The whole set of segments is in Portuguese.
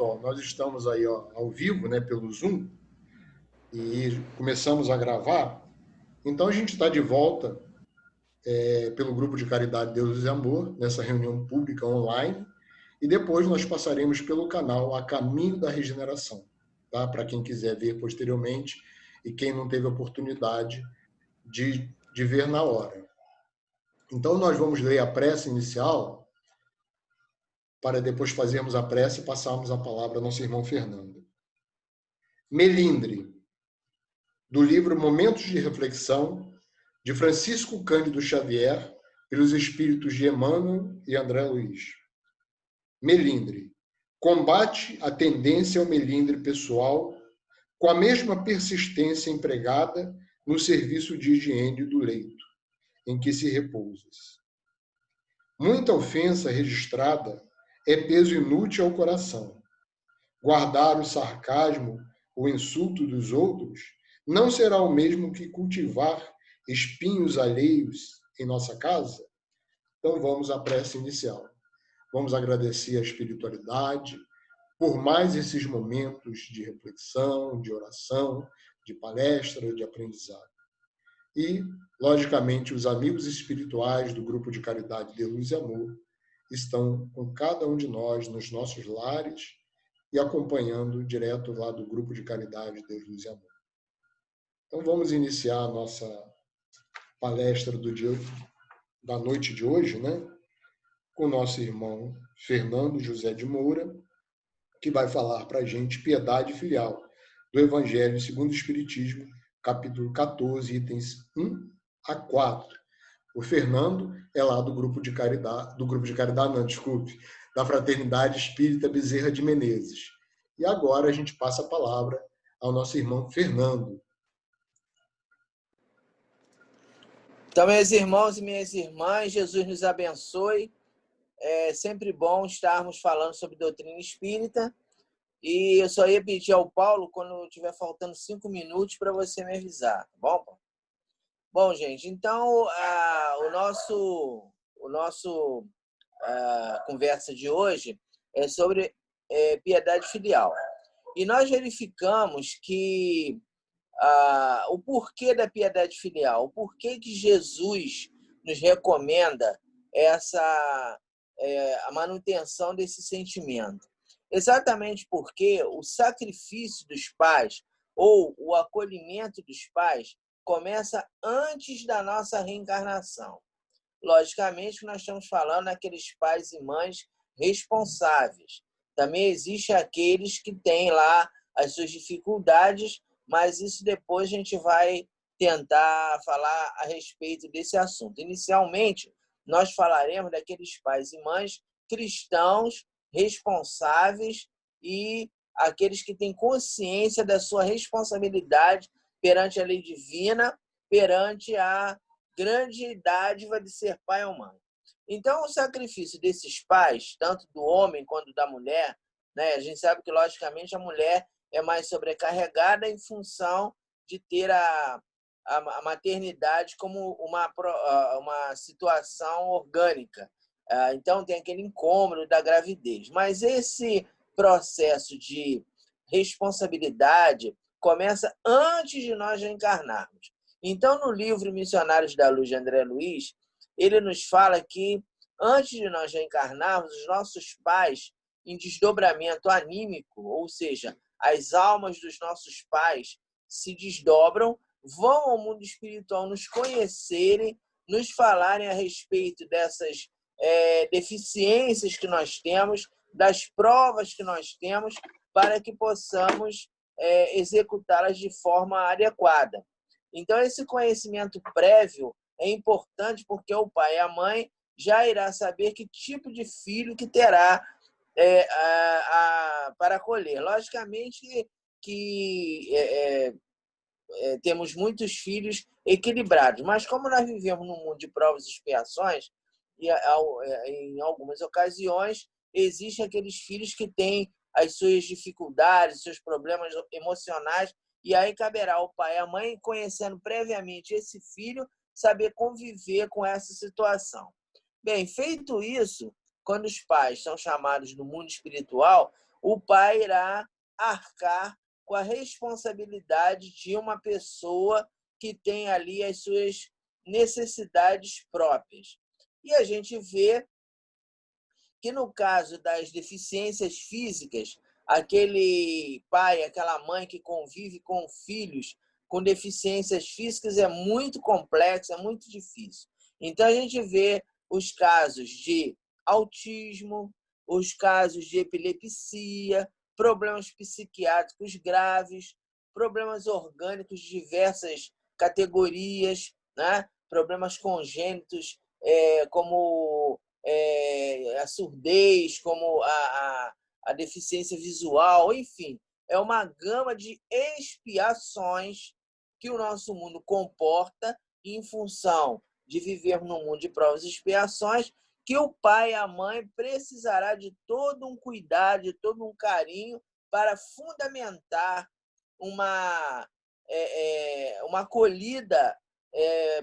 pessoal, nós estamos aí ao vivo, né, pelo Zoom, e começamos a gravar. Então, a gente está de volta pelo Grupo de Caridade Deus e Amor, nessa reunião pública online, e depois nós passaremos pelo canal A Caminho da Regeneração, tá? Para quem quiser ver posteriormente e quem não teve a oportunidade de ver na hora. Então, nós vamos ler a prece inicial, para depois fazermos a prece e passarmos a palavra ao nosso irmão Fernando. Melindre, do livro Momentos de Reflexão, de Francisco Cândido Xavier, pelos espíritos de Emmanuel e André Luiz. Melindre. Combate a tendência ao melindre pessoal com a mesma persistência empregada no serviço de higiene do leito, em que se repousas. Muita ofensa registrada é peso inútil ao coração. Guardar o sarcasmo, o insulto dos outros, não será o mesmo que cultivar espinhos alheios em nossa casa? Então vamos à prece inicial. Vamos agradecer a espiritualidade por mais esses momentos de reflexão, de oração, de palestra, de aprendizado. E, logicamente, os amigos espirituais do Grupo de Caridade de Luz e Amor estão com cada um de nós nos nossos lares e acompanhando direto lá do Grupo de Caridade de Luz e Amor. Então vamos iniciar a nossa palestra da noite de hoje, né? Com o nosso irmão Fernando José de Moura, que vai falar para a gente piedade filial do Evangelho segundo o Espiritismo, capítulo 14, itens 1 a 4. O Fernando é lá do Grupo de Caridade, não, desculpe, da Fraternidade Espírita Bezerra de Menezes. E agora a gente passa a palavra ao nosso irmão Fernando. Então, meus irmãos e minhas irmãs, Jesus nos abençoe. É sempre bom estarmos falando sobre doutrina espírita. E eu só ia pedir ao Paulo, quando estiver faltando 5 minutos, para você me avisar. Tá bom, Paulo? Bom, gente, então o nosso conversa de hoje é sobre piedade filial. E nós verificamos que o porquê da piedade filial, o porquê que Jesus nos recomenda a manutenção desse sentimento. Exatamente porque o sacrifício dos pais ou o acolhimento dos pais começa antes da nossa reencarnação. Logicamente, nós estamos falando daqueles pais e mães responsáveis. Também existe aqueles que têm lá as suas dificuldades, mas isso depois a gente vai tentar falar a respeito desse assunto. Inicialmente, nós falaremos daqueles pais e mães cristãos, responsáveis e aqueles que têm consciência da sua responsabilidade perante a lei divina, perante a grande dádiva de ser pai ou mãe. Então, o sacrifício desses pais, tanto do homem quanto da mulher, né, a gente sabe que, logicamente, a mulher é mais sobrecarregada em função de ter a maternidade como uma situação orgânica. Então, tem aquele incômodo da gravidez. Mas esse processo de responsabilidade começa antes de nós reencarnarmos. Então, no livro Missionários da Luz, de André Luiz, ele nos fala que, antes de nós reencarnarmos, os nossos pais, em desdobramento anímico, ou seja, as almas dos nossos pais se desdobram, vão ao mundo espiritual nos conhecerem, nos falarem a respeito dessas deficiências que nós temos, das provas que nós temos, para que possamos executá-las de forma adequada. Então, esse conhecimento prévio é importante porque o pai e a mãe já irá saber que tipo de filho que terá para acolher. Logicamente que temos muitos filhos equilibrados, mas como nós vivemos num mundo de provas e expiações, e em algumas ocasiões existem aqueles filhos que têm as suas dificuldades, seus problemas emocionais, e aí caberá ao pai e à mãe, conhecendo previamente esse filho, saber conviver com essa situação. Bem, feito isso, quando os pais são chamados no mundo espiritual, o pai irá arcar com a responsabilidade de uma pessoa que tem ali as suas necessidades próprias. E a gente vê que, no caso das deficiências físicas, aquele pai, aquela mãe que convive com filhos com deficiências físicas é muito complexo, é muito difícil. Então, a gente vê os casos de autismo, os casos de epilepsia, problemas psiquiátricos graves, problemas orgânicos de diversas categorias, né? Problemas congênitos, como a surdez, como a deficiência visual, enfim, é uma gama de expiações que o nosso mundo comporta em função de vivermos num mundo de provas e expiações, que o pai e a mãe precisará de todo um cuidado, de todo um carinho para fundamentar uma acolhida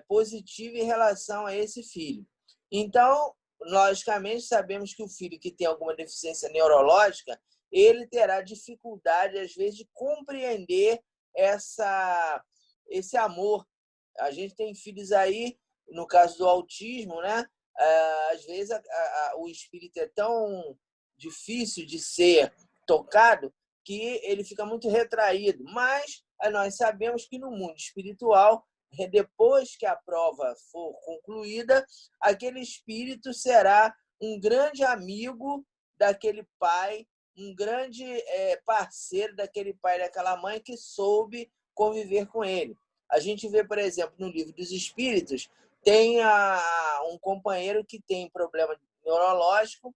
positiva em relação a esse filho. Então, logicamente, sabemos que o filho que tem alguma deficiência neurológica, ele terá dificuldade, às vezes, de compreender esse amor. A gente tem filhos aí, no caso do autismo, né? Às vezes o espírito é tão difícil de ser tocado que ele fica muito retraído. Mas nós sabemos que no mundo espiritual, depois que a prova for concluída, aquele espírito será um grande amigo daquele pai, um grande parceiro daquele pai e daquela mãe que soube conviver com ele. A gente vê, por exemplo, no Livro dos Espíritos, tem um companheiro que tem problema neurológico,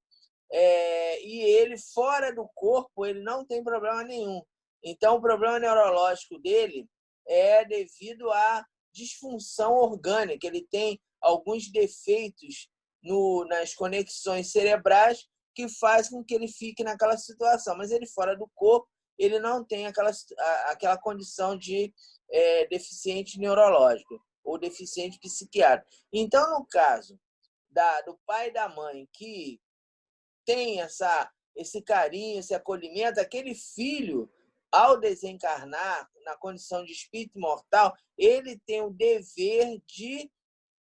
e ele, fora do corpo, ele não tem problema nenhum. Então, o problema neurológico dele é devido à disfunção orgânica. Ele tem alguns defeitos nas conexões cerebrais que faz com que ele fique naquela situação. Mas ele, fora do corpo, ele não tem aquela condição de deficiente neurológico ou deficiente psiquiátrico. Então, no caso do pai e da mãe que tem esse carinho, esse acolhimento, aquele filho, ao desencarnar na condição de espírito imortal, ele tem o dever de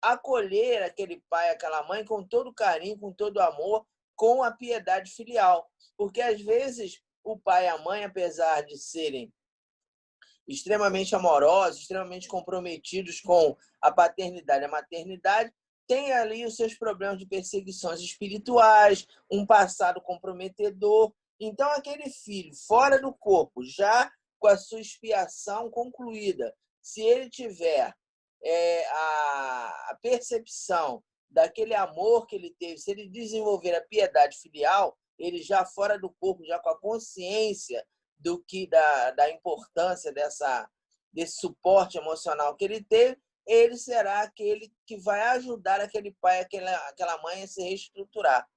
acolher aquele pai, aquela mãe com todo carinho, com todo amor, com a piedade filial. Porque, às vezes, o pai e a mãe, apesar de serem extremamente amorosos, extremamente comprometidos com a paternidade e a maternidade, tem ali os seus problemas de perseguições espirituais, um passado comprometedor. Então, aquele filho fora do corpo, já com a sua expiação concluída, se ele tiver a percepção daquele amor que ele teve, se ele desenvolver a piedade filial, ele já fora do corpo, já com a consciência da importância desse suporte emocional que ele teve, ele será aquele que vai ajudar aquele pai, aquela mãe a se reestruturar.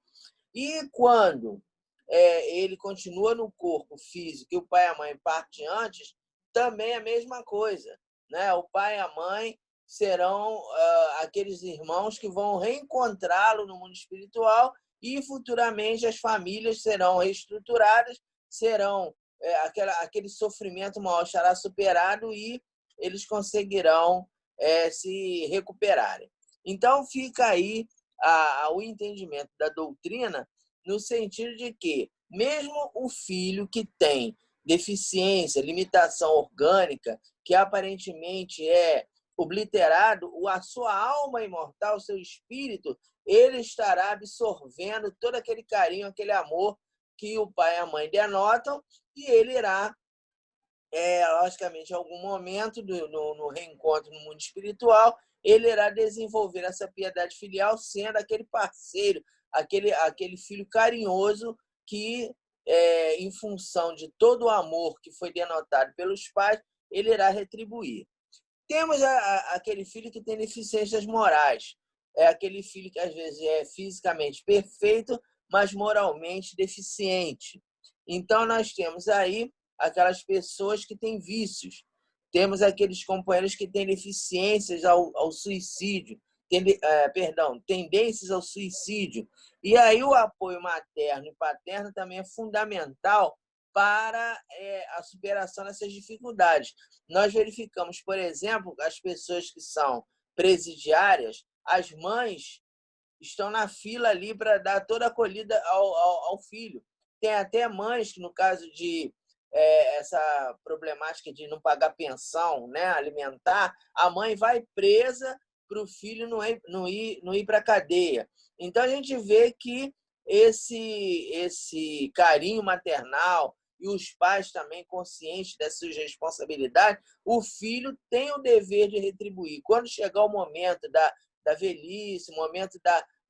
E quando ele continua no corpo físico e o pai e a mãe partem antes, também é a mesma coisa, né? O pai e a mãe serão aqueles irmãos que vão reencontrá-lo no mundo espiritual e futuramente as famílias serão reestruturadas, serão aquele sofrimento maior será superado e eles conseguirão se recuperarem. Então, fica aí o entendimento da doutrina no sentido de que, mesmo o filho que tem deficiência, limitação orgânica, que aparentemente é obliterado, a sua alma imortal, o seu espírito, ele estará absorvendo todo aquele carinho, aquele amor que o pai e a mãe denotam, e ele irá, logicamente, em algum momento no reencontro no mundo espiritual, ele irá desenvolver essa piedade filial, sendo aquele parceiro, aquele filho carinhoso que, em função de todo o amor que foi denotado pelos pais, ele irá retribuir. Temos aquele filho que tem deficiências morais. É aquele filho que, às vezes, é fisicamente perfeito, mas moralmente deficiente. Então, nós temos aí aquelas pessoas que têm vícios. Temos aqueles companheiros que têm deficiências ao suicídio. tendências ao suicídio. E aí o apoio materno e paterno também é fundamental para a superação dessas dificuldades. Nós verificamos, por exemplo, as pessoas que são presidiárias, as mães estão na fila ali para dar toda a acolhida ao filho. Tem até mães que, no caso de essa problemática de não pagar pensão, né, alimentar, a mãe vai presa para o filho não ir para a cadeia. Então, a gente vê que esse carinho maternal e os pais também conscientes das suas responsabilidades, o filho tem o dever de retribuir. Quando chegar o momento da velhice, o momento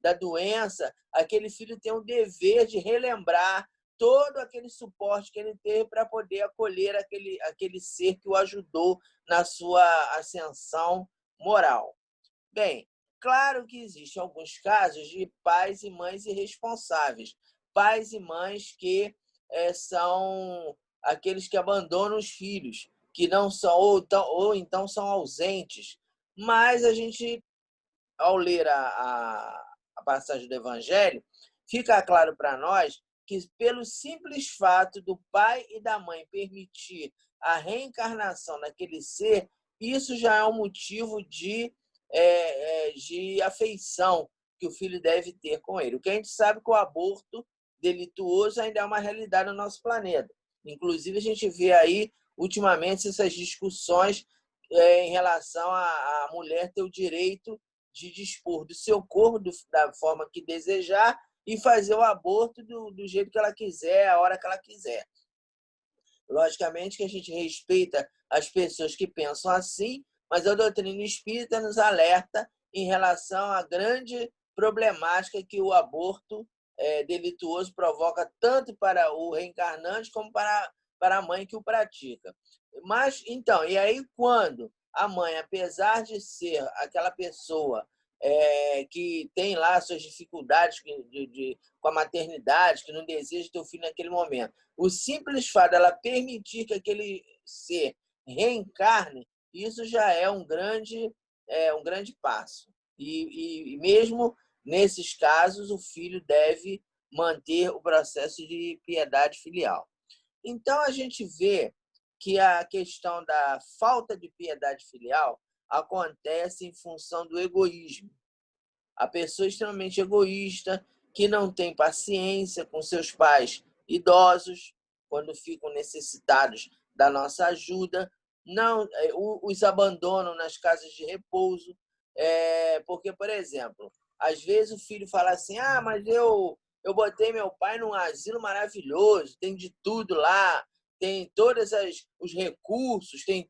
da doença, aquele filho tem o dever de relembrar todo aquele suporte que ele teve para poder acolher aquele ser que o ajudou na sua ascensão moral. Bem, claro que existem alguns casos de pais e mães irresponsáveis, pais e mães que são aqueles que abandonam os filhos, que não são ou então são ausentes. Mas a gente, ao ler a passagem do Evangelho, fica claro para nós que, pelo simples fato do pai e da mãe permitir a reencarnação daquele ser, isso já é um motivo de afeição que o filho deve ter com ele. O que a gente sabe que o aborto delituoso ainda é uma realidade no nosso planeta. Inclusive, a gente vê aí, ultimamente, essas discussões em relação à mulher ter o direito de dispor do seu corpo da forma que desejar e fazer o aborto do jeito que ela quiser, a hora que ela quiser. Logicamente que a gente respeita as pessoas que pensam assim, mas a doutrina espírita nos alerta em relação à grande problemática que o aborto delituoso provoca tanto para o reencarnante como para a mãe que o pratica. Mas, então, e aí quando a mãe, apesar de ser aquela pessoa que tem lá suas dificuldades com a maternidade, que não deseja ter o filho naquele momento, o simples fato dela permitir que aquele ser reencarne, isso já é um grande passo. E mesmo nesses casos, o filho deve manter o processo de piedade filial. Então, a gente vê que a questão da falta de piedade filial acontece em função do egoísmo. A pessoa extremamente egoísta, que não tem paciência com seus pais idosos, quando ficam necessitados da nossa ajuda, não os abandonam nas casas de repouso, porque, por exemplo, às vezes o filho fala assim, mas eu botei meu pai num asilo maravilhoso, tem de tudo lá, tem todos os recursos, tem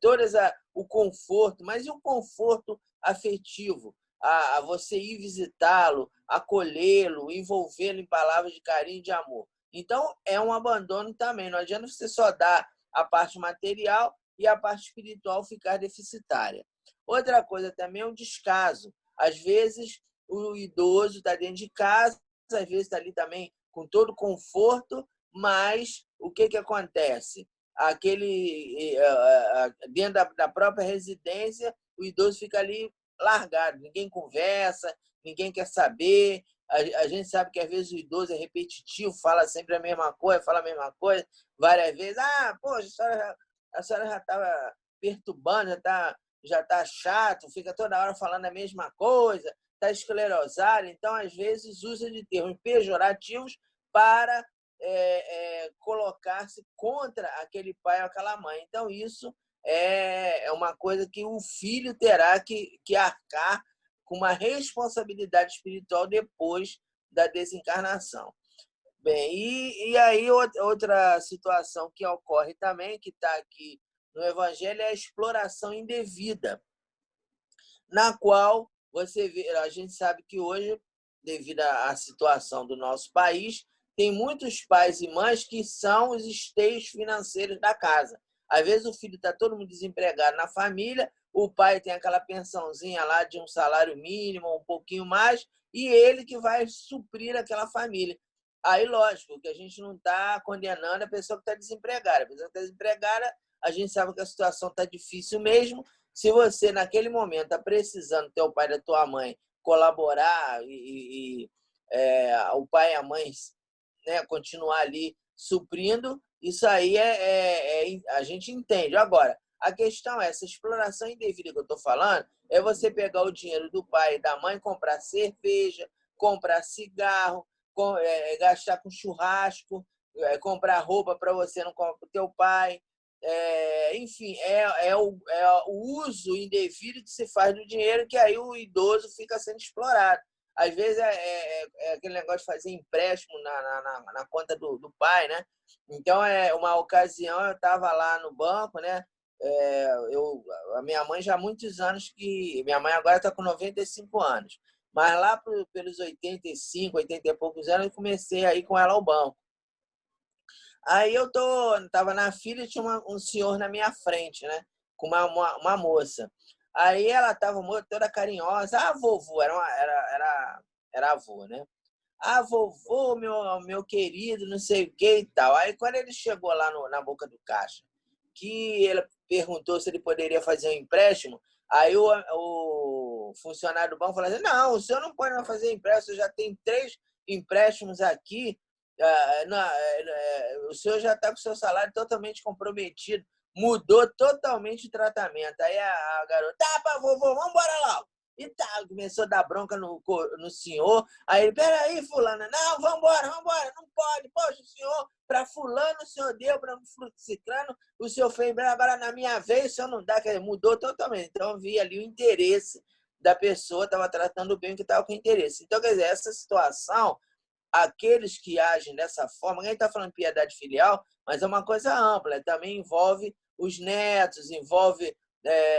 o conforto, mas e o conforto afetivo? A você ir visitá-lo, acolhê-lo, envolvê-lo em palavras de carinho e de amor. Então, é um abandono também. Não adianta você só dar a parte material e a parte espiritual ficar deficitária. Outra coisa também é um descaso. Às vezes, o idoso está dentro de casa, às vezes está ali também com todo conforto, mas o que acontece? Dentro da própria residência, o idoso fica ali largado, ninguém conversa, ninguém quer saber. A gente sabe que às vezes o idoso é repetitivo, fala sempre a mesma coisa, várias vezes. Poxa, a senhora já estava perturbando, já está chato, fica toda hora falando a mesma coisa, está esclerosado. Então, às vezes, usa de termos pejorativos para colocar-se contra aquele pai ou aquela mãe. Então, isso é uma coisa que o filho terá que arcar com uma responsabilidade espiritual depois da desencarnação. Bem, e aí outra situação que ocorre também, que está aqui no Evangelho, é a exploração indevida, na qual a gente sabe que hoje, devido à situação do nosso país, tem muitos pais e mães que são os esteios financeiros da casa. Às vezes o filho está todo mundo desempregado na família, o pai tem aquela pensãozinha lá de um salário mínimo, um pouquinho mais, e ele que vai suprir aquela família. Aí, lógico, que a gente não está condenando a pessoa que está desempregada. A pessoa que está desempregada, a gente sabe que a situação está difícil mesmo. Se você, naquele momento, está precisando do teu pai e da tua mãe colaborar o pai e a mãe, né, continuar ali suprindo, isso aí a gente entende. Agora, a questão é, essa exploração indevida que eu estou falando, é você pegar o dinheiro do pai e da mãe, comprar cerveja, comprar cigarro, gastar com churrasco, comprar roupa para você, não comprar para o teu pai. Enfim, o uso indevido que se faz do dinheiro, que aí o idoso fica sendo explorado. Às vezes é aquele negócio de fazer empréstimo na conta do pai, né? Então, uma ocasião, eu estava lá no banco, né? A minha mãe já há muitos anos que... Minha mãe agora está com 95 anos. Mas lá pelos 85, 80 e poucos anos, eu comecei a ir com ela ao banco. Aí eu estava na fila e tinha um senhor na minha frente, né? Com uma moça. Aí ela estava toda carinhosa. Ah, vovô, era avô, né? Ah, vovô, meu querido, não sei o que e tal. Aí quando ele chegou lá na boca do caixa, que ele perguntou se ele poderia fazer um empréstimo, aí o funcionário do banco falou assim, não, o senhor não pode mais fazer empréstimo, já tem 3 empréstimos aqui, o senhor já está com o seu salário totalmente comprometido, mudou totalmente o tratamento. Aí a garota, tá, vovô, vamos embora logo. E tá, começou a dar bronca no senhor. Aí ele, peraí, fulana, não, vambora, não pode. Poxa, o senhor, para fulano, o senhor deu, para ciclano, o senhor fez, agora na minha vez, o senhor não dá, que mudou totalmente. Então, eu vi ali o interesse da pessoa, estava tratando bem o que estava com interesse. Então, quer dizer, essa situação, aqueles que agem dessa forma, a gente está falando de piedade filial, mas é uma coisa ampla, também envolve os netos, envolve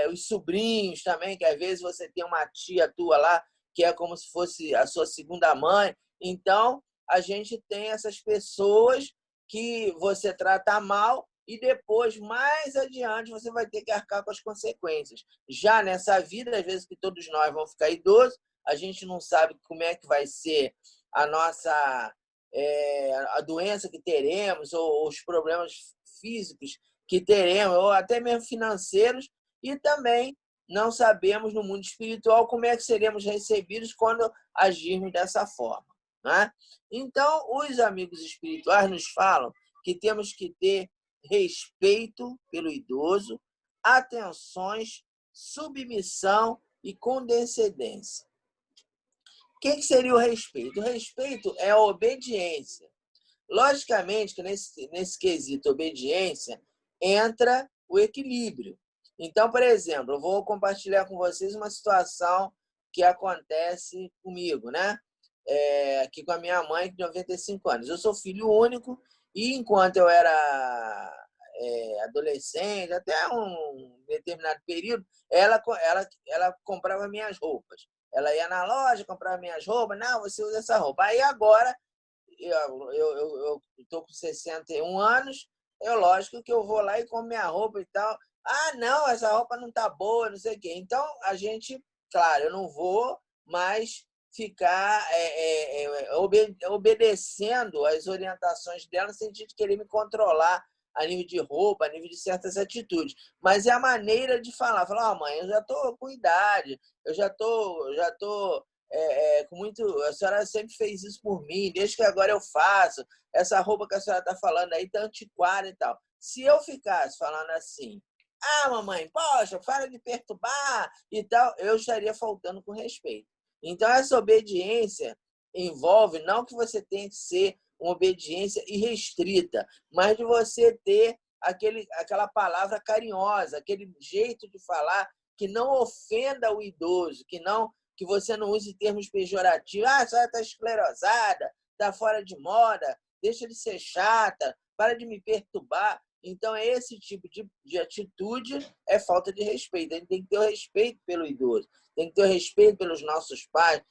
os sobrinhos também, que às vezes você tem uma tia tua lá, que é como se fosse a sua segunda mãe. Então, a gente tem essas pessoas que você trata mal e depois, mais adiante, você vai ter que arcar com as consequências. Já nessa vida, às vezes que todos nós vamos ficar idosos, a gente não sabe como é que vai ser a doença que teremos, ou os problemas físicos que teremos, ou até mesmo financeiros, e também não sabemos no mundo espiritual como é que seremos recebidos quando agirmos dessa forma, né? Então, os amigos espirituais nos falam que temos que ter respeito pelo idoso, atenções, submissão e condescendência. O que seria o respeito? O respeito é a obediência. Logicamente que nesse quesito obediência entra o equilíbrio. Então, por exemplo, eu vou compartilhar com vocês uma situação que acontece comigo, né? Aqui com a minha mãe, de 95 anos. Eu sou filho único e enquanto eu era adolescente, até um determinado período, ela comprava minhas roupas. Ela ia na loja, comprava minhas roupas. Não, você usa essa roupa. Aí agora, eu estou com 61 anos, lógico que eu vou lá e compro minha roupa e tal. Ah, não, essa roupa não tá boa, não sei o quê. Então, a gente, claro, eu não vou mais ficar obedecendo às orientações dela, no sentido de querer me controlar a nível de roupa, a nível de certas atitudes. Mas é a maneira de falar. Falar, mãe, eu já estou com idade, eu já tô com muito... A senhora sempre fez isso por mim, desde que agora eu faço. Essa roupa que a senhora está falando aí está antiquada e tal. Se eu ficasse falando assim, ah, mamãe, poxa, para de perturbar e tal, eu estaria faltando com respeito. Então, essa obediência envolve não que você tenha que ser uma obediência irrestrita, mas de você ter aquela palavra carinhosa, aquele jeito de falar que não ofenda o idoso, que você não use termos pejorativos. Ah, a senhora está esclerosada, está fora de moda, deixa de ser chata, para de me perturbar. Então, esse tipo de atitude é falta de respeito. A gente tem que ter o respeito pelo idoso, tem que ter o respeito pelos nossos pais,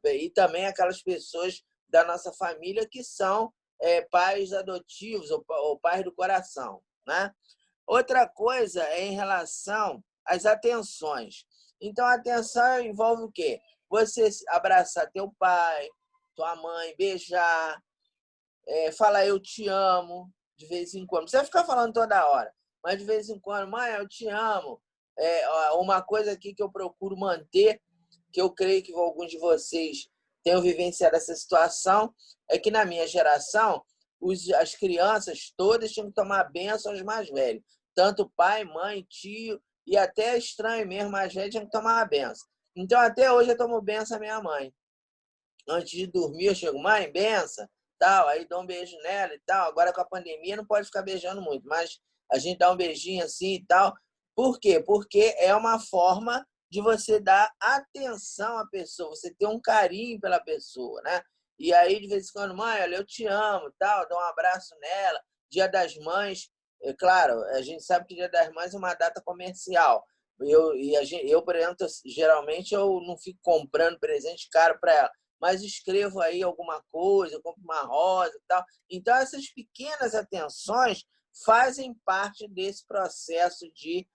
e também aquelas pessoas da nossa família que são pais adotivos ou pais do coração, né? Outra coisa é em relação às atenções. Então, a atenção envolve o quê? Você abraçar teu pai, tua mãe, beijar, falar eu te amo, de vez em quando. Não precisa ficar falando toda hora, mas de vez em quando, mãe, eu te amo. Uma coisa aqui que eu procuro manter que eu creio que alguns de vocês tenham vivenciado essa situação, é que na minha geração, as crianças todas tinham que tomar bênção aos mais velhos. Tanto pai, mãe, tio e até estranho mesmo, mais velho, tinha que tomar a benção. Então, até hoje eu tomo benção à minha mãe. Antes de dormir, eu chego, mãe, benção, tal, aí dou um beijo nela e tal. Agora, com a pandemia, não pode ficar beijando muito, mas a gente dá um beijinho assim e tal. Por quê? Porque é uma forma de você dar atenção à pessoa, você ter um carinho pela pessoa, né? E aí, de vez em quando, mãe, olha, eu te amo, tal, dou um abraço nela. Dia das Mães, é claro, a gente sabe que Dia das Mães é uma data comercial. Eu, por exemplo, geralmente eu não fico comprando presente caro para ela, mas escrevo aí alguma coisa, compro uma rosa e tal. Então, essas pequenas atenções fazem parte desse processo de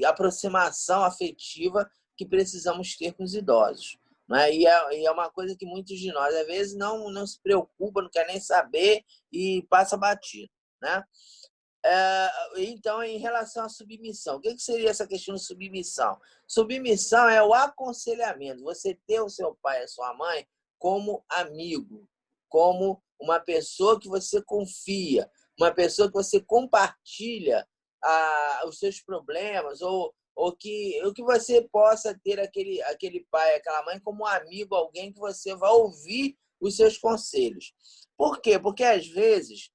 aproximação afetiva que precisamos ter com os idosos. Né? E é uma coisa que muitos de nós, às vezes, não se preocupam, não quer nem saber e passa batido. Né? Então, em relação à submissão, o que seria essa questão de submissão? Submissão é o aconselhamento, você ter o seu pai e a sua mãe como amigo, como uma pessoa que você confia, uma pessoa que você compartilha os seus problemas, ou que você possa ter aquele pai, aquela mãe como um amigo, alguém que você vai ouvir os seus conselhos. Por quê? Porque, às vezes,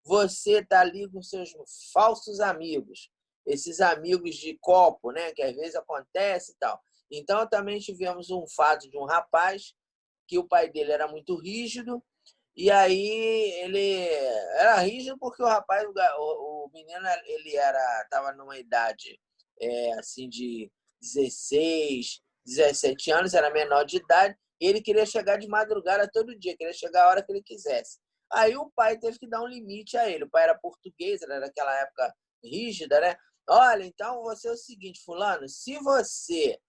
você está ali com seus falsos amigos, esses amigos de copo, né, que às vezes acontece e tal. Então, também tivemos um fato de um rapaz que o pai dele era muito rígido, e aí ele era rígido porque o rapaz, o menino, ele estava numa idade assim de 16, 17 anos, era menor de idade, e ele queria chegar de madrugada todo dia, queria chegar a hora que ele quisesse. Aí o pai teve que dar um limite a ele. O pai era português, era daquela época rígida, né? Olha, então você é o seguinte, fulano, se você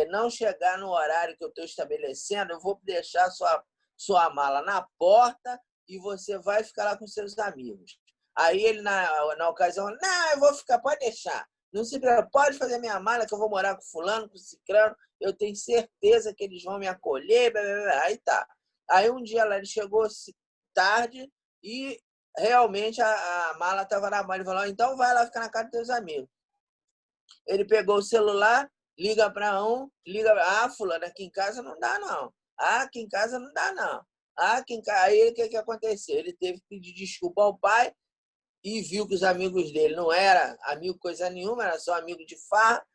não chegar no horário que eu estou estabelecendo, eu vou deixar sua mala na porta e você vai ficar lá com seus amigos. Aí ele, na ocasião, não, eu vou ficar, pode deixar. Não se preocupe, pode fazer minha mala que eu vou morar com fulano, com ciclano, eu tenho certeza que eles vão me acolher, blá, blá, blá. Aí tá. Aí um dia lá ele chegou tarde e realmente a mala estava na mão. Ele falou, então vai lá ficar na casa dos teus amigos. Ele pegou o celular, liga para um, fulano, aqui em casa não dá, não. Aqui em casa não dá, não. Aqui em casa... Aí o que aconteceu? Ele teve que pedir desculpa ao pai e viu que os amigos dele não eram amigo coisa nenhuma, era só amigo de farra,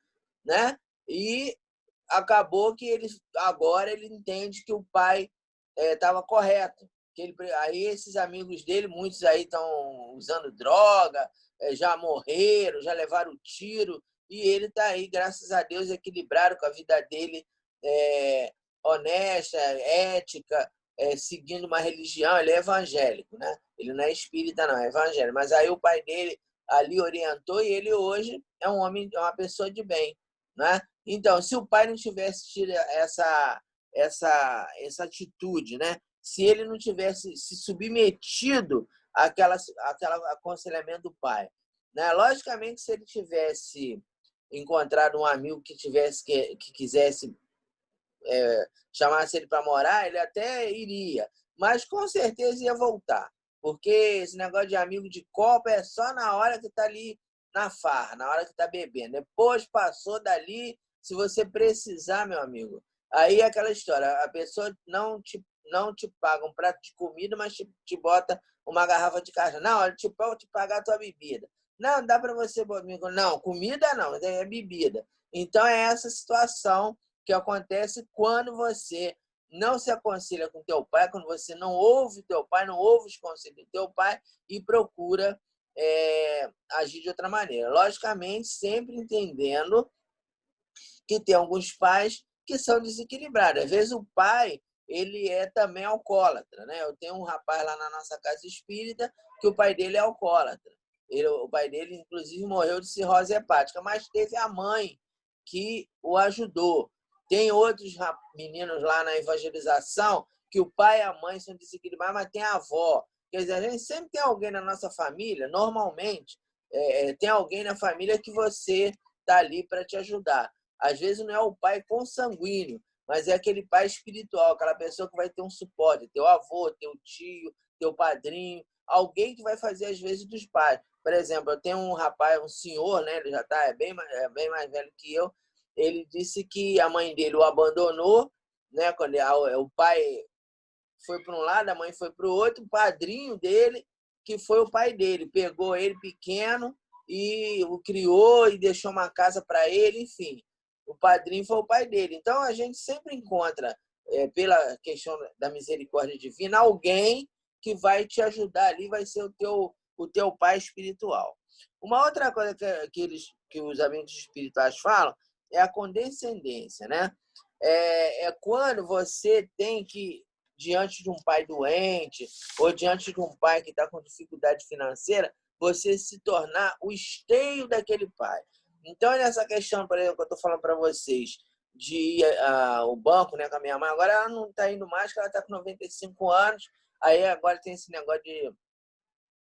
né? E acabou que agora ele entende que o pai estava correto. Aí esses amigos dele, muitos aí estão usando droga, já morreram, já levaram tiro, e ele está aí, graças a Deus, equilibrado com a vida dele, honesta, ética, seguindo uma religião. Ele é evangélico, né? Ele não é espírita, não, é evangélico. Mas aí o pai dele ali orientou e ele hoje é um homem, uma pessoa de bem, né? Então, se o pai não tivesse tido essa atitude, né? Se ele não tivesse se submetido àquele aconselhamento do pai, né? Logicamente, se ele tivesse encontrado um amigo que quisesse chamasse ele para morar, ele até iria, mas com certeza ia voltar, porque esse negócio de amigo de copo é só na hora que está ali na farra, na hora que está bebendo. Depois passou dali, se você precisar, meu amigo, aí é aquela história, a pessoa não te paga um prato de comida, mas te bota uma garrafa de cachaça. Não, eu vou te pagar a tua bebida. Não, dá para você, amigo. Não, comida não, é bebida. Então é essa situação que acontece quando você não se aconselha com teu pai, quando você não ouve teu pai, não ouve os conselhos do teu pai e procura agir de outra maneira. Logicamente, sempre entendendo que tem alguns pais que são desequilibrados. Às vezes o pai ele é também alcoólatra, né? Eu tenho um rapaz lá na nossa casa espírita que o pai dele é alcoólatra. O pai dele, inclusive, morreu de cirrose hepática, mas teve a mãe que o ajudou. Tem outros meninos lá na evangelização que o pai e a mãe são desequilibrados, mas tem a avó. Quer dizer, a gente sempre tem alguém na nossa família, normalmente, tem alguém na família que você está ali para te ajudar. Às vezes não é o pai consanguíneo, mas é aquele pai espiritual, aquela pessoa que vai ter um suporte, teu avô, teu tio, teu padrinho, alguém que vai fazer às vezes dos pais. Por exemplo, eu tenho um rapaz, um senhor, né? Ele já é bem mais velho que eu. Ele disse que a mãe dele o abandonou, né? Quando o pai foi para um lado, a mãe foi para o outro, o padrinho dele, que foi o pai dele, pegou ele pequeno e o criou e deixou uma casa para ele, enfim. O padrinho foi o pai dele. Então, a gente sempre encontra, pela questão da misericórdia divina, alguém que vai te ajudar ali, vai ser o teu pai espiritual. Uma outra coisa que os amigos espirituais falam é a condescendência, né? É quando você tem que, diante de um pai doente ou diante de um pai que está com dificuldade financeira, você se tornar o esteio daquele pai. Então, nessa questão, por exemplo, que eu estou falando para vocês, de ir ao banco, né, com a minha mãe, agora ela não está indo mais, porque ela está com 95 anos, aí agora tem esse negócio de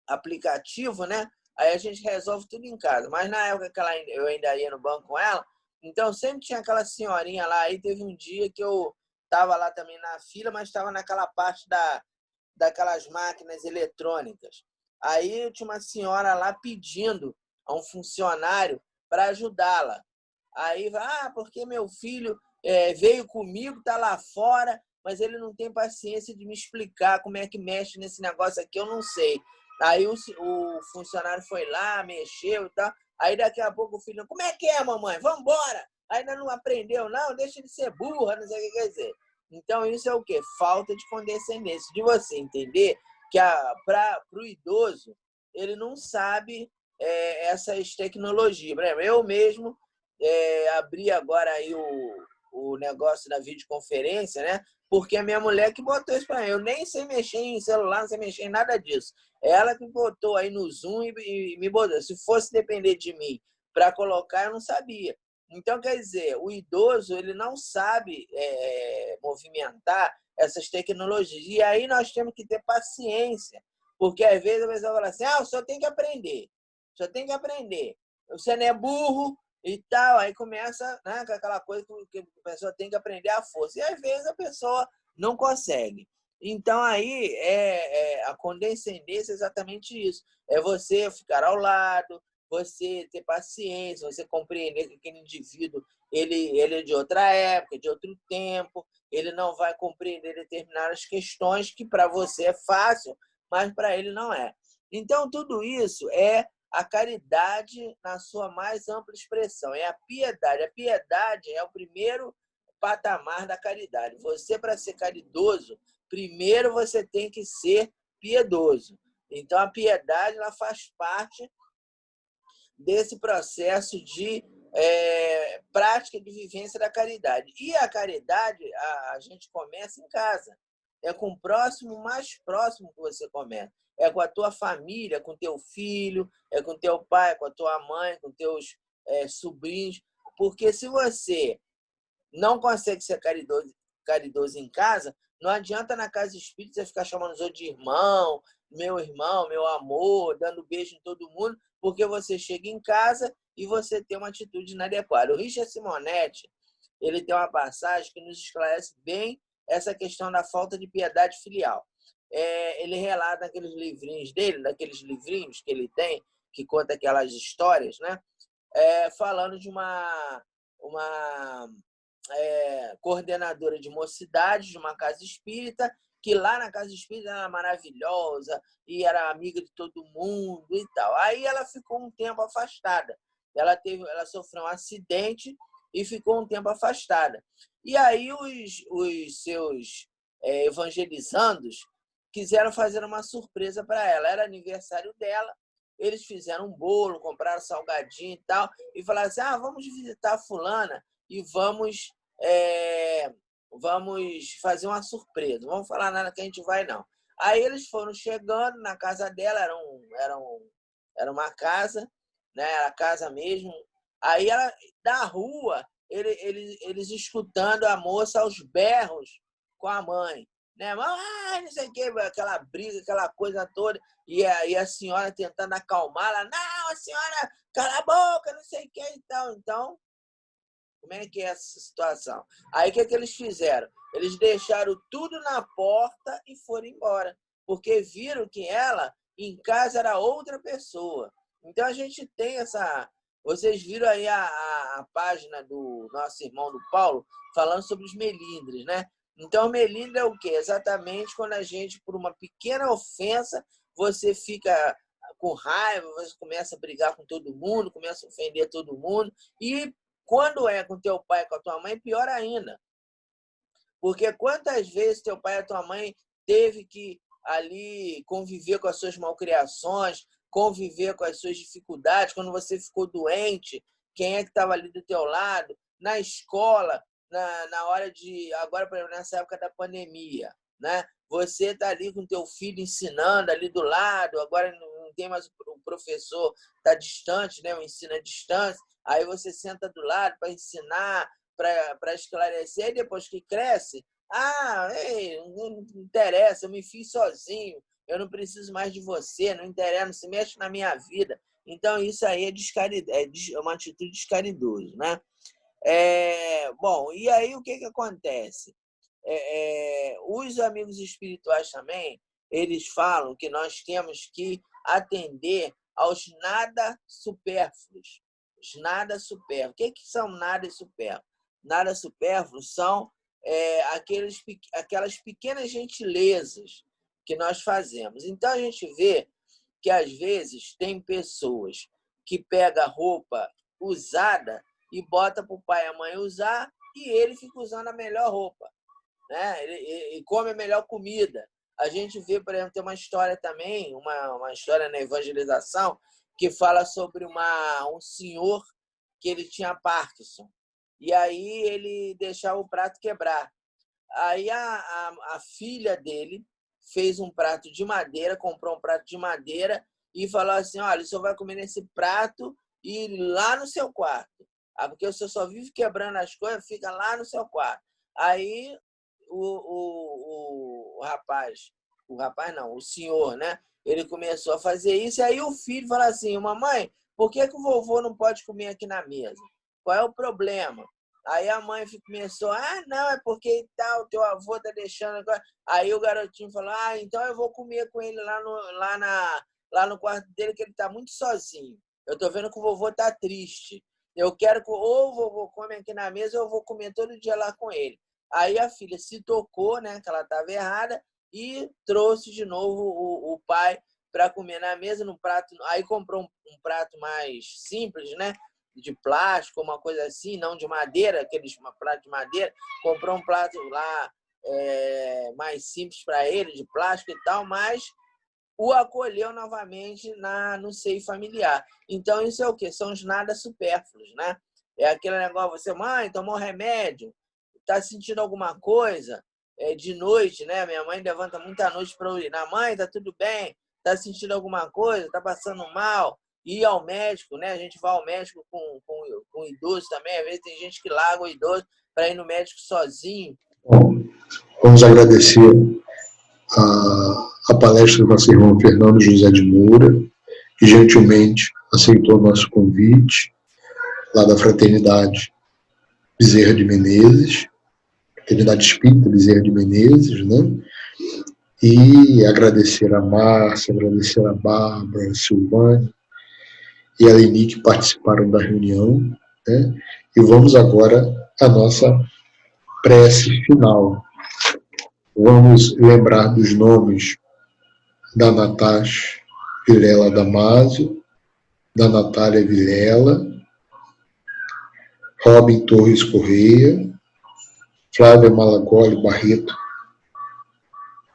aplicativo, né? Aí a gente resolve tudo em casa. Mas na época que eu ainda ia no banco com ela, então sempre tinha aquela senhorinha lá. Aí teve um dia que eu estava lá também na fila, mas estava naquela parte daquelas máquinas eletrônicas. Aí eu tinha uma senhora lá pedindo a um funcionário para ajudá-la. Aí, porque meu filho veio comigo, está lá fora, mas ele não tem paciência de me explicar como é que mexe nesse negócio aqui, eu não sei. Aí o funcionário foi lá, mexeu e tal. Aí daqui a pouco o filho, como é que é, mamãe? Vamos embora! Ainda não aprendeu, não? Deixa ele ser burra, não sei o que quer dizer. Então, isso é o quê? Falta de condescendência. De você entender que para o idoso, ele não sabe essas tecnologias. Por exemplo, eu mesmo abri agora aí o negócio da videoconferência, né? Porque a minha mulher que botou isso para mim. Eu nem sei mexer em celular, não sei mexer em nada disso. Ela que botou aí no Zoom e me botou. Se fosse depender de mim para colocar, eu não sabia. Então, quer dizer, o idoso ele não sabe movimentar essas tecnologias. E aí nós temos que ter paciência. Porque às vezes a pessoa fala assim, o senhor tem que aprender. O senhor tem que aprender. Você não é burro, e tal, aí começa, né, com aquela coisa que a pessoa tem que aprender à força. E às vezes a pessoa não consegue. Então aí a condescendência é exatamente isso. É você ficar ao lado, você ter paciência, você compreender que aquele indivíduo ele é de outra época, de outro tempo, ele não vai compreender determinadas questões que para você é fácil, mas para ele não é. Então tudo isso é a caridade na sua mais ampla expressão. É a piedade. A piedade é o primeiro patamar da caridade. Você, para ser caridoso, primeiro você tem que ser piedoso. Então, a piedade ela faz parte desse processo de prática de vivência da caridade. E a caridade, a gente começa em casa. É com o próximo mais próximo que você começa. É com a tua família, com teu filho, é com teu pai, com a tua mãe, com teus sobrinhos. Porque se você não consegue ser caridoso em casa, não adianta na casa espírita você ficar chamando os outros de irmão, meu amor, dando beijo em todo mundo, porque você chega em casa e você tem uma atitude inadequada. O Richard Simonetti, ele tem uma passagem que nos esclarece bem essa questão da falta de piedade filial. Ele relata naqueles livrinhos dele, naqueles livrinhos que ele tem, que conta aquelas histórias, né? Falando de uma coordenadora de mocidade de uma casa espírita, que lá na casa espírita era maravilhosa e era amiga de todo mundo e tal. Aí ela ficou um tempo afastada. Ela sofreu um acidente e ficou um tempo afastada. E aí os seus evangelizandos quiseram fazer uma surpresa para ela. Era aniversário dela. Eles fizeram um bolo, compraram salgadinho e tal, e falaram assim, vamos visitar a fulana e vamos fazer uma surpresa. Não vamos falar nada que a gente vai, não. Aí eles foram chegando na casa dela, era uma casa, né? Era casa mesmo. Aí ela, da rua, eles escutando a moça aos berros com a mãe. Né? Não sei o que, aquela briga, aquela coisa toda. E a senhora tentando acalmá-la. Não, a senhora, cala a boca, não sei o que e tal. Então, Como é que é essa situação? Aí, o que eles fizeram? Eles deixaram tudo na porta e foram embora, porque viram que ela, em casa, era outra pessoa. Então, a gente tem essa... Vocês viram aí a página do nosso irmão do Paulo falando sobre os melindres, né? Então, melindre é o quê? Exatamente quando a gente, por uma pequena ofensa, você fica com raiva, você começa a brigar com todo mundo, começa a ofender todo mundo. E quando é com teu pai e com a tua mãe, pior ainda. Porque quantas vezes teu pai e a tua mãe teve que ali conviver com as suas malcriações, conviver com as suas dificuldades, quando você ficou doente, quem é que estava ali do teu lado, na escola, na hora de... Agora, por exemplo, nessa época da pandemia, né? Você está ali com teu filho ensinando ali do lado, agora não tem mais o professor, está distante, né? O ensino é distante, aí você senta do lado para ensinar, para esclarecer, e depois que cresce, ei, não interessa, eu me fiz sozinho, eu não preciso mais de você, não interessa, não se mexe na minha vida. Então, isso aí é uma atitude descaridosa, né? Bom, e aí o que acontece? Os amigos espirituais também, eles falam que nós temos que atender aos nada supérfluos. Os nada supérfluos. O que são nada supérfluos? Nada supérfluos são aquelas pequenas gentilezas que nós fazemos. Então, a gente vê que, às vezes, tem pessoas que pegam roupa usada e bota para o pai e a mãe usar e ele fica usando a melhor roupa, né? Ele come a melhor comida. A gente vê, por exemplo, tem uma história também, uma história na evangelização, que fala sobre um senhor que ele tinha Parkinson. E aí ele deixava o prato quebrar. Aí a filha dele fez um prato de madeira, comprou um prato de madeira e falou assim, olha, o senhor vai comer nesse prato e lá no seu quarto. Porque o senhor só vive quebrando as coisas, fica lá no seu quarto. Aí o senhor, né? Ele começou a fazer isso, e aí o filho falou assim, mamãe, por que o vovô não pode comer aqui na mesa? Qual é o problema? Aí a mãe começou, não, é porque tal, teu avô tá deixando agora. Aí o garotinho falou, então eu vou comer com ele lá no quarto dele, que ele tá muito sozinho. Eu tô vendo que o vovô tá triste. Eu quero que ou o vovô come aqui na mesa, ou eu vou comer todo dia lá com ele. Aí a filha se tocou, né, que ela estava errada, e trouxe de novo o pai para comer na mesa, no prato. Aí comprou um prato mais simples, né, de plástico, uma coisa assim, não de madeira, aqueles pratos de madeira. Comprou um prato lá mais simples para ele, de plástico e tal, mas o acolheu novamente no seio familiar. Então, isso é o quê? São os nada supérfluos, né? É aquele negócio, você, mãe, tomou remédio, está sentindo alguma coisa? De noite, né? Minha mãe levanta muita noite para urinar. Mãe, tá tudo bem? Está sentindo alguma coisa? Está passando mal? Ir ao médico, né? A gente vai ao médico com idoso também. Às vezes tem gente que larga o idoso para ir no médico sozinho. Bom, vamos agradecer a palestra do nosso irmão Fernando José de Moura, que gentilmente aceitou o nosso convite, lá da Fraternidade Bezerra de Menezes, Fraternidade Espírita Bezerra de Menezes, né? E agradecer a Márcia, agradecer a Bárbara, a Silvânia e a Leni, que participaram da reunião, né? E vamos agora à nossa prece final. Vamos lembrar dos nomes da Natasha Vilela Damasio, da Natália Vilela, Robin Torres Correia, Flávia Malagoli Barreto,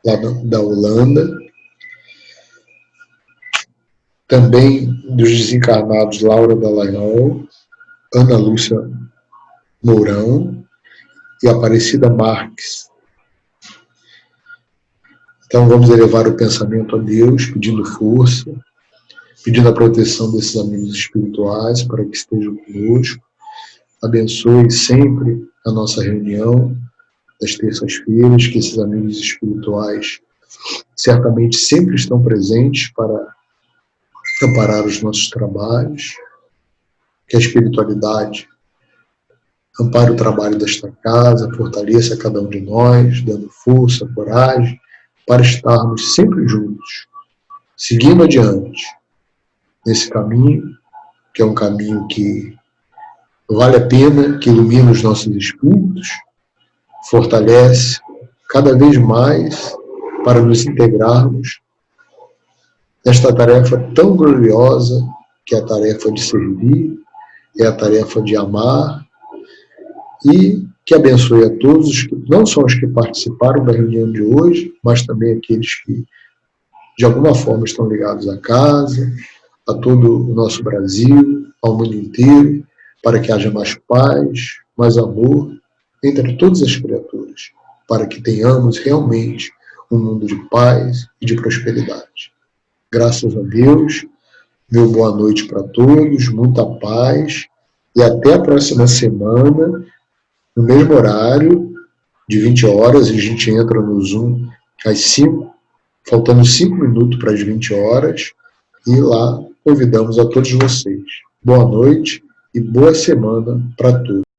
lá da Holanda, também dos desencarnados Laura Dallagnol, Ana Lúcia Mourão e Aparecida Marques. Então vamos elevar o pensamento a Deus, pedindo força, pedindo a proteção desses amigos espirituais para que estejam conosco. Abençoe sempre a nossa reunião das terças-feiras, que esses amigos espirituais certamente sempre estão presentes para amparar os nossos trabalhos, que a espiritualidade ampare o trabalho desta casa, fortaleça cada um de nós, dando força, coragem, para estarmos sempre juntos, seguindo adiante, nesse caminho, que é um caminho que vale a pena, que ilumina os nossos espíritos, fortalece cada vez mais para nos integrarmos nesta tarefa tão gloriosa, que é a tarefa de servir, é a tarefa de amar, e que abençoe a todos, não só os que participaram da reunião de hoje, mas também aqueles que, de alguma forma, estão ligados à casa, a todo o nosso Brasil, ao mundo inteiro, para que haja mais paz, mais amor entre todas as criaturas, para que tenhamos realmente um mundo de paz e de prosperidade. Graças a Deus, meu boa noite para todos, muita paz, e até a próxima semana, no mesmo horário, de 20 horas, a gente entra no Zoom às 5, faltando 5 minutos para as 20 horas, e lá convidamos a todos vocês. Boa noite e boa semana para todos.